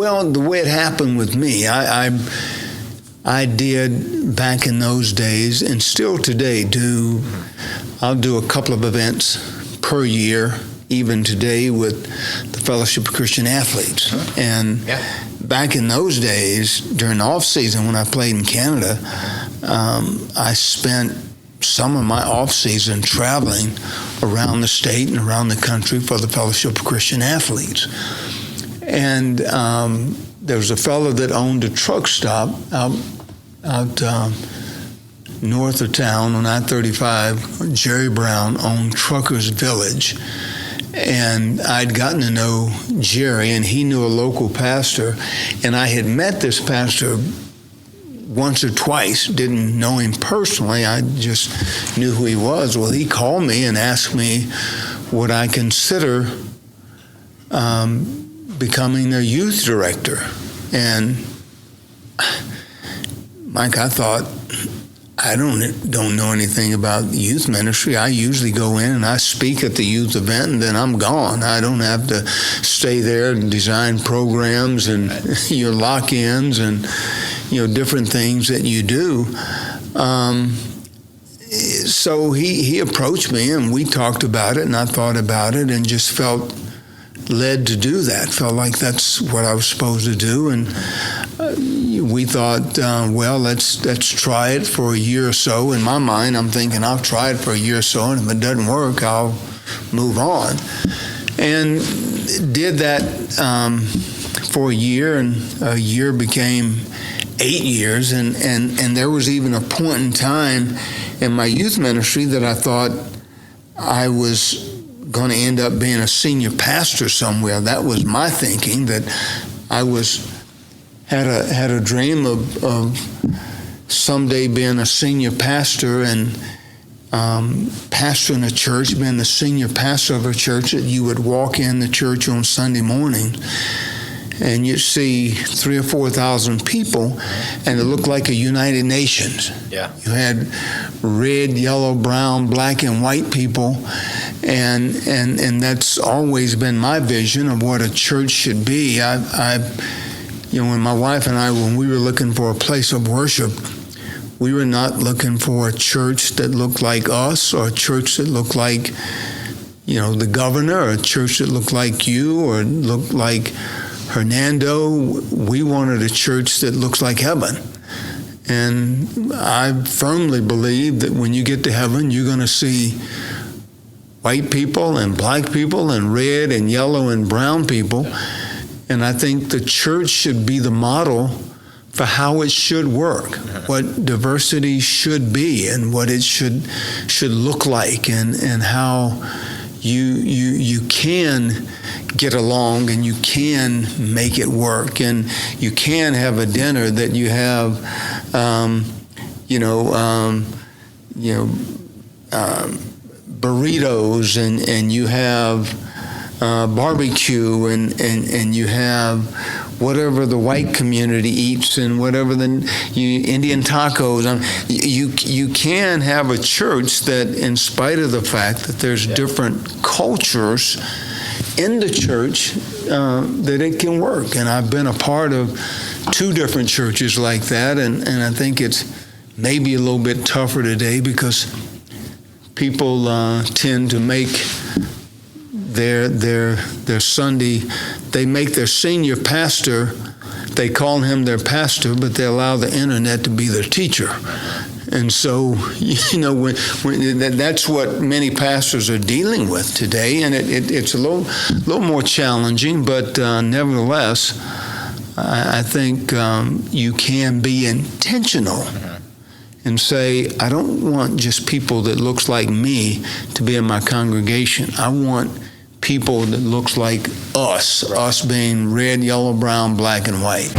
Well, the way it happened with me, I did back in those days, and still today I'll do a couple of events per year, even today with the Fellowship of Christian Athletes. And back in those days, during the off season when I played in Canada, I spent some of my off season traveling around the state and around the country for the Fellowship of Christian Athletes. And there was a fellow that owned a truck stop out north of town on I-35. Jerry Brown owned Truckers Village. And I'd gotten to know Jerry, and he knew a local pastor. And I had met this pastor once or twice, didn't know him personally. I just knew who he was. Well, he called me and asked me would I consider becoming their youth director. And Mike, I thought, I don't know anything about youth ministry. I usually go in and I speak at the youth event, and then I'm gone. I don't have to stay there and design programs and your lock-ins and different things that you do. So he approached me, and we talked about it, and I thought about it, and just felt led to do that. Felt like that's what I was supposed to do, and we thought, well, let's try it for a year or so. In my mind, I'm thinking I'll try it for a year or so, and if it doesn't work, I'll move on. And did that for a year, and a year became 8 years, and there was even a point in time in my youth ministry that I thought I was going to end up being a senior pastor somewhere. That was my thinking, that I had a dream of someday being a senior pastor and pastoring a church, being the senior pastor of a church, that you would walk in the church on Sunday morning and you'd see 3,000 or 4,000 people, and it looked like a United Nations. Yeah. You had red, yellow, brown, black, and white people, and that's always been my vision of what a church should be. When my wife and I, when we were looking for a place of worship, we were not looking for a church that looked like us, or a church that looked like, the governor, or a church that looked like you, or looked like Hernando. We wanted a church that looks like heaven. And I firmly believe that when you get to heaven, you're going to see white people and black people and red and yellow and brown people. And I think the church should be the model for how it should work, what diversity should be, and what it should look like, and how you can get along, and you can make it work, and you can have a dinner that you have, burritos, and you have barbecue, and you have whatever the white community eats, and whatever Indian tacos. You can have a church that, in spite of the fact that there's different cultures in the church, that it can work. And I've been a part of 2 different churches like that, and I think it's maybe a little bit tougher today because people tend to make their Sunday, they make their senior pastor, they call him their pastor, but they allow the internet to be their teacher. And so, that's what many pastors are dealing with today, and it's a little more challenging, but nevertheless, I think you can be intentional and say, I don't want just people that looks like me to be in my congregation. I want people that looks like us being red, yellow, brown, black, and white.